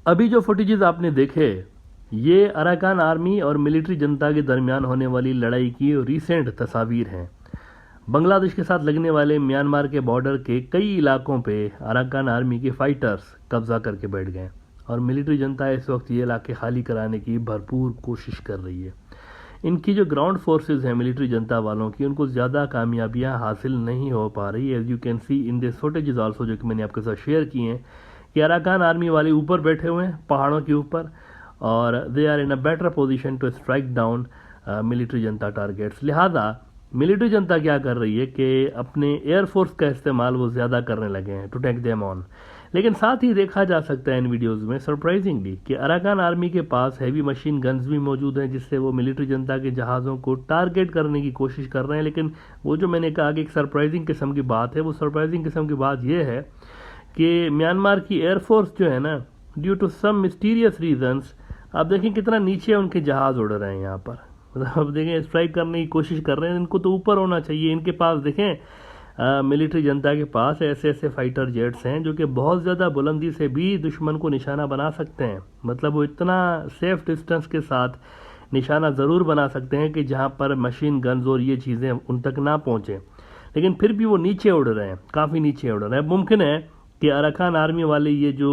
अभी जो फुटेजेस आपने देखे, ये अराकान आर्मी और मिलिट्री जनता के दरमियान होने वाली लड़ाई की रिसेंट तस्वीर हैं। बांग्लादेश के साथ लगने वाले म्यांमार के बॉर्डर के कई इलाकों पे अराकान आर्मी के फाइटर्स कब्जा करके बैठ गए और मिलिट्री जनता इस वक्त ये इलाके खाली कराने की भरपूर कोशिश कर रही है। इनकी जो ग्राउंड फोर्सेस हैं मिलिट्री जनता वालों की, उनको ज़्यादा कामयाबियां हासिल नहीं हो पा रही। As you can see in this footages also, जो कि मैंने आपके साथ शेयर किए हैं, कि अराकान आर्मी वाले ऊपर बैठे हुए हैं पहाड़ों के ऊपर और they are in a better position to strike down military junta targets. लिहाजा मिलिट्री जनता क्या कर रही है कि अपने एयरफोर्स का इस्तेमाल वो ज़्यादा करने लगे हैं टू टेक देम ऑन। लेकिन साथ ही देखा जा सकता है इन वीडियोस में सरप्राइजिंगली कि अराकान आर्मी के पास हैवी मशीन गन्स भी मौजूद हैं, जिससे वो मिलिट्री जनता के जहाज़ों को टारगेट करने की कोशिश कर रहे हैं। लेकिन वो जो मैंने कहा कि एक सरप्राइजिंग किस्म की बात है, वो सरप्राइजिंग किस्म की बात यह है कि म्यांमार की एयरफोर्स जो है ना, due to some mysterious reasons, आप देखें कितना नीचे उनके जहाज़ उड़ रहे हैं यहाँ पर। मतलब अब देखें स्ट्राइक करने की कोशिश कर रहे हैं, इनको तो ऊपर होना चाहिए। इनके पास देखें मिलिट्री जनता के पास ऐसे ऐसे फाइटर जेट्स हैं जो कि बहुत ज़्यादा बुलंदी से भी दुश्मन को निशाना बना सकते हैं। मतलब वो इतना सेफ डिस्टेंस के साथ निशाना ज़रूर बना सकते हैं कि जहाँ पर मशीन गन्स और ये चीज़ें उन तक ना पहुँचें, लेकिन फिर भी वो नीचे उड़ रहे हैं, काफ़ी नीचे उड़ रहे हैं। मुमकिन है कि अराकान आर्मी वाले ये जो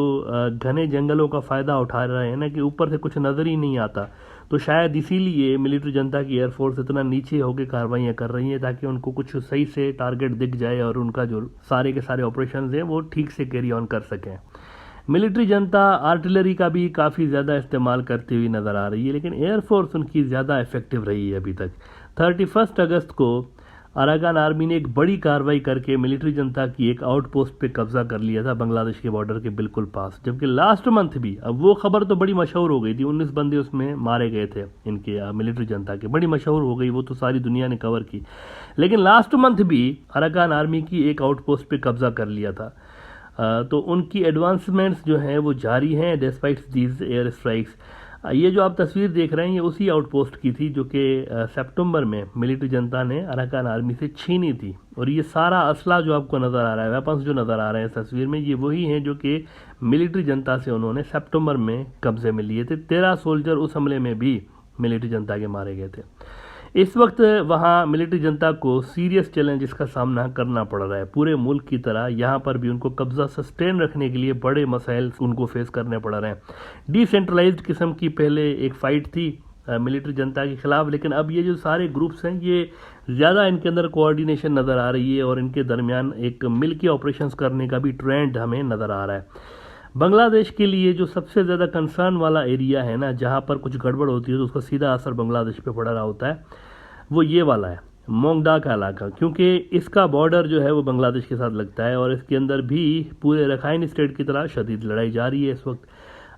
घने जंगलों का फ़ायदा उठा रहे हैं ना, कि ऊपर से कुछ नज़र ही नहीं आता, तो शायद इसीलिए मिलिट्री जनता की एयरफोर्स इतना नीचे होकर कार्रवाइयाँ कर रही हैं ताकि उनको कुछ सही से टारगेट दिख जाए और उनका जो सारे के सारे ऑपरेशंस हैं वो ठीक से कैरी ऑन कर सकें। मिलिट्री जनता आर्टिलरी का भी काफ़ी ज़्यादा इस्तेमाल करती हुई नज़र आ रही है, लेकिन एयरफोर्स उनकी ज़्यादा इफेक्टिव रही है अभी तक। 31 अगस्त को अराकान आर्मी ने एक बड़ी कार्रवाई करके मिलिट्री जनता की एक आउटपोस्ट पे कब्जा कर लिया था बांग्लादेश के बॉर्डर के बिल्कुल पास। जबकि लास्ट मंथ भी, अब वो खबर तो बड़ी मशहूर हो गई थी, 19 बंदे उसमें मारे गए थे इनके मिलिट्री जनता के, बड़ी मशहूर हो गई, वो तो सारी दुनिया ने कवर की। लेकिन लास्ट मंथ भी अराकान आर्मी की एक आउटपोस्ट पे कब्जा कर लिया था। तो उनकी एडवांसमेंट्स जो हैं वो जारी हैं डिस्पाइट दीज एयर स्ट्राइक्स। ये जो आप तस्वीर देख रहे हैं ये उसी आउटपोस्ट की थी जो कि सितंबर में मिलिट्री जनता ने अराकान आर्मी से छीनी थी। और ये सारा असला जो आपको नज़र आ रहा है, वेपन्स जो नज़र आ रहे हैं इस तस्वीर में, ये वही हैं जो कि मिलिट्री जनता से उन्होंने सितंबर में कब्जे में लिए थे। 13 सोल्जर उस हमले में भी मिलिट्री जनता के मारे गए थे। इस वक्त वहाँ मिलिट्री जनता को सीरियस चैलेंजेस का सामना करना पड़ रहा है। पूरे मुल्क की तरह यहाँ पर भी उनको कब्जा सस्टेन रखने के लिए बड़े मसाइल उनको फेस करने पड़ रहे हैं। डिसेंट्रलाइज्ड किस्म की पहले एक फ़ाइट थी मिलिट्री जनता के खिलाफ, लेकिन अब ये जो सारे ग्रुप्स हैं ये ज़्यादा इनके अंदर कोऑर्डिनेशन नज़र आ रही है और इनके दरमियान एक मिल के ऑपरेशंस करने का भी ट्रेंड हमें नज़र आ रहा है। बांग्लादेश के लिए जो सबसे ज़्यादा कंसर्न वाला एरिया है ना, जहाँ पर कुछ गड़बड़ होती है तो उसका सीधा असर बांग्लादेश पे पड़ रहा होता है, वो ये वाला है मोंगडा का इलाका, क्योंकि इसका बॉर्डर जो है वो बांग्लादेश के साथ लगता है और इसके अंदर भी पूरे रखाइन स्टेट की तरह शदीद लड़ाई जारी है इस वक्त।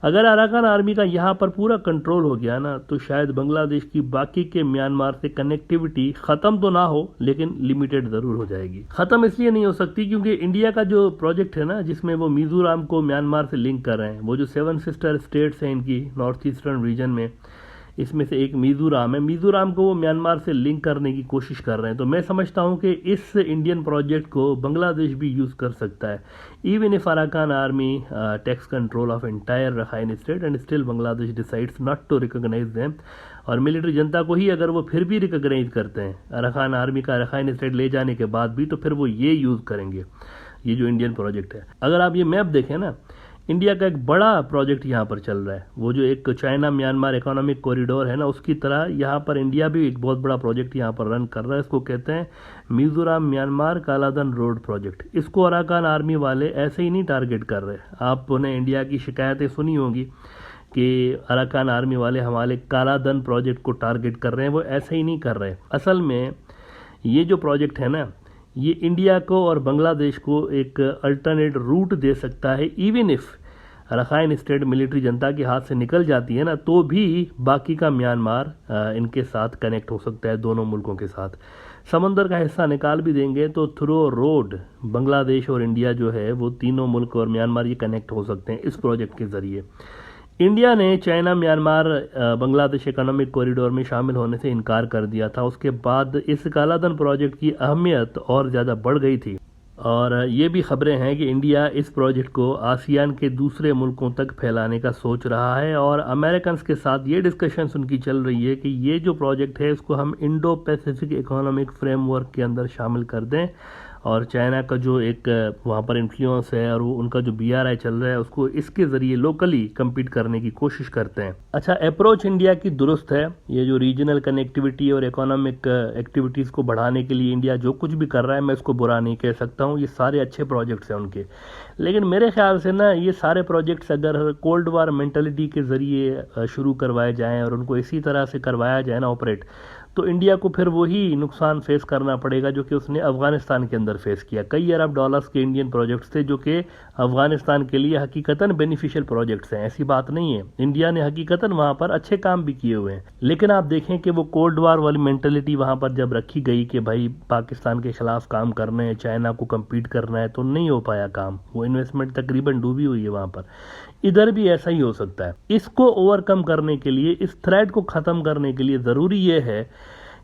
अगर अराकान आर्मी का यहाँ पर पूरा कंट्रोल हो गया ना, तो शायद बांग्लादेश की बाकी के म्यांमार से कनेक्टिविटी ख़त्म तो ना हो, लेकिन लिमिटेड ज़रूर हो जाएगी। ख़त्म इसलिए नहीं हो सकती क्योंकि इंडिया का जो प्रोजेक्ट है ना, जिसमें वो मिजोरम को म्यांमार से लिंक कर रहे हैं, वो जो 7 सिस्टर स्टेट्स हैं इनकी नॉर्थ ईस्टर्न रीजन में, इसमें से एक मिजोरम है, मिजोरम को वो म्यांमार से लिंक करने की कोशिश कर रहे हैं। तो मैं समझता हूँ कि इस इंडियन प्रोजेक्ट को बांग्लादेश भी यूज़ कर सकता है। Even if Arakan army takes control of entire Rakhine state and still Bangladesh decides not to recognise them, और मिलिट्री जनता को ही अगर वो फिर भी रिकॉग्नाइज करते हैं अराकान आर्मी का रखाइन स्टेट ले जाने के बाद भी, तो फिर वो ये यूज़ करेंगे ये जो इंडियन प्रोजेक्ट है। अगर आप ये मैप देखें ना, इंडिया का एक बड़ा प्रोजेक्ट यहाँ पर चल रहा है, वो जो एक चाइना म्यांमार इकोनॉमिक कॉरिडोर है ना, उसकी तरह यहाँ पर इंडिया भी एक बहुत बड़ा प्रोजेक्ट यहाँ पर रन कर रहा है। इसको कहते हैं मिजोरम म्यांमार कालाधन रोड प्रोजेक्ट। इसको अराकान आर्मी वाले ऐसे ही नहीं टारगेट कर रहे। आपने इंडिया की शिकायतें सुनी होंगी कि अराकान आर्मी वाले हमारे कालाधन प्रोजेक्ट को टारगेट कर रहे हैं, वो ऐसे ही नहीं कर रहे। असल में ये जो प्रोजेक्ट है ना, ये इंडिया को और बांग्लादेश को एक अल्टरनेट रूट दे सकता है। Even if Rakhine state military जनता के हाथ से निकल जाती है ना, तो भी बाकी का म्यांमार इनके साथ कनेक्ट हो सकता है, दोनों मुल्कों के साथ। समंदर का हिस्सा निकाल भी देंगे तो थ्रू रोड बांग्लादेश और इंडिया जो है वो तीनों मुल्क और म्यांमार ये कनेक्ट हो सकते हैं इस प्रोजेक्ट के ज़रिए। इंडिया ने China Myanmar Bangladesh economic corridor में शामिल होने से इनकार कर दिया था। उसके बाद इस कालाधन प्रोजेक्ट की अहमियत और ज़्यादा बढ़ गई थी और ये भी खबरें हैं कि इंडिया इस प्रोजेक्ट को आसियान के दूसरे मुल्कों तक फैलाने का सोच रहा है और अमेरिकन के साथ ये डिस्कशंस उनकी चल रही है कि ये जो प्रोजेक्ट है इसको हम इंडो पैसिफिक इकोनॉमिक फ्रेमवर्क के अंदर शामिल कर दें और चाइना का जो एक वहाँ पर इन्फ्लुएंस है और वो उनका जो BRI चल रहा है उसको इसके ज़रिए लोकली कम्पीट करने की कोशिश करते हैं। अच्छा, अप्रोच इंडिया की दुरुस्त है। ये जो रीजनल कनेक्टिविटी और इकोनॉमिक एक्टिविटीज़ को बढ़ाने के लिए इंडिया जो कुछ भी कर रहा है मैं इसको बुरा नहीं कह सकता हूँ, ये सारे अच्छे प्रोजेक्ट्स हैं उनके। लेकिन मेरे ख्याल से ना ये सारे प्रोजेक्ट्स अगर कोल्ड वार मेंटलिटी के ज़रिए शुरू करवाए जाएँ और उनको इसी तरह से करवाया जाए ना ऑपरेट, तो इंडिया को फिर वही नुकसान फेस करना पड़ेगा जो कि उसने अफगानिस्तान के अंदर फेस किया। कई अरब डॉलर्स के इंडियन प्रोजेक्ट्स थे जो कि अफगानिस्तान के लिए हकीकतन बेनिफिशियल प्रोजेक्ट्स हैं, ऐसी बात नहीं है। इंडिया ने हकीकतन वहाँ पर अच्छे काम भी किए हुए हैं, लेकिन आप देखें कि वो कोल्ड वार वाली मेंटलिटी वहाँ पर जब रखी गई कि भाई पाकिस्तान के खिलाफ काम करना है, चाइना को कम्पीट करना है, तो नहीं हो पाया काम। वो इन्वेस्टमेंट तकरीबन डूबी हुई है वहाँ पर। इधर भी ऐसा ही हो सकता है। इसको ओवरकम करने के लिए, इस थ्रेट को ख़त्म करने के लिए ज़रूरी ये है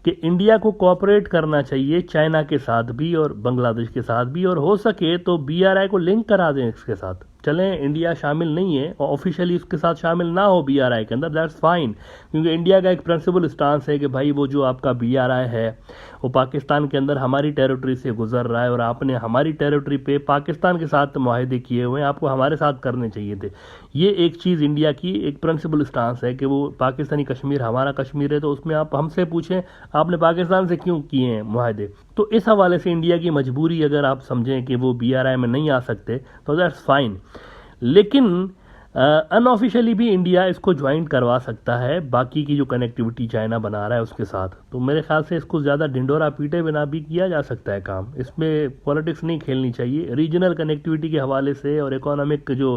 कि इंडिया को कोऑपरेट करना चाहिए चाइना के साथ भी और बांग्लादेश के साथ भी, और हो सके तो BRI को लिंक करा दें इसके साथ। चलें इंडिया शामिल नहीं है और ऑफिशियली उसके साथ शामिल ना हो BRI के अंदर, दैट्स फाइन, क्योंकि इंडिया का एक प्रिंसिपल स्टांस है कि भाई वो जो आपका BRI है वो पाकिस्तान के अंदर हमारी टेरिटरी से गुजर रहा है और आपने हमारी टेरिटरी पे पाकिस्तान के साथ मुआहदे किए हुए हैं, आपको हमारे साथ करने चाहिए थे। ये एक चीज़ इंडिया की एक प्रिंसिपल स्टांस है कि वो पाकिस्तानी कश्मीर हमारा कश्मीर है, तो उसमें आप हमसे पूछें आपने पाकिस्तान से क्यों किए हैं मुआहदे। तो इस हवाले से इंडिया की मजबूरी अगर आप समझें कि वो BRI में नहीं आ सकते तो दैट्स फाइन, लेकिन अनऑफिशियली भी इंडिया इसको ज्वाइन करवा सकता है बाकी की जो कनेक्टिविटी चाइना बना रहा है उसके साथ। तो मेरे ख्याल से इसको ज़्यादा ढिंडोरा पीटे बिना भी किया जा सकता है काम, इसमें पॉलिटिक्स नहीं खेलनी चाहिए। रीजनल कनेक्टिविटी के हवाले से और इकोनॉमिक जो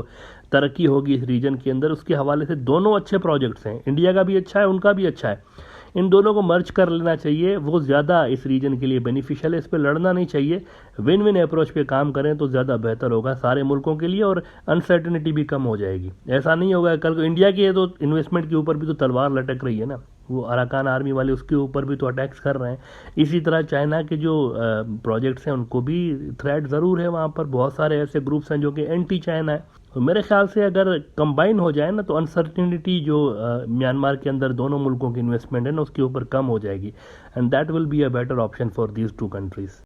तरक्की होगी इस रीजन के अंदर उसके हवाले से दोनों अच्छे प्रोजेक्ट्स हैं, इंडिया का भी अच्छा है उनका भी अच्छा है। इन दोनों को मर्ज कर लेना चाहिए, वो ज़्यादा इस रीजन के लिए बेनिफिशियल है। इस पर लड़ना नहीं चाहिए, विन विन अप्रोच पे काम करें तो ज़्यादा बेहतर होगा सारे मुल्कों के लिए और अनसर्टेनिटी भी कम हो जाएगी। ऐसा नहीं होगा कल को इंडिया की है तो इन्वेस्टमेंट के ऊपर भी तो तलवार लटक रही है ना, वो अराकान आर्मी वाले उसके ऊपर भी तो अटैक्स कर रहे हैं। इसी तरह चाइना के जो प्रोजेक्ट्स हैं उनको भी थ्रेट ज़रूर है, वहाँ पर बहुत सारे ऐसे ग्रुप्स हैं जो कि एंटी चाइना है। तो मेरे ख्याल से अगर कंबाइन हो जाए ना तो अनसर्टिनिटी जो म्यांमार के अंदर दोनों मुल्कों की इन्वेस्टमेंट है ना उसके ऊपर कम हो जाएगी, and that will be a better option for these two countries.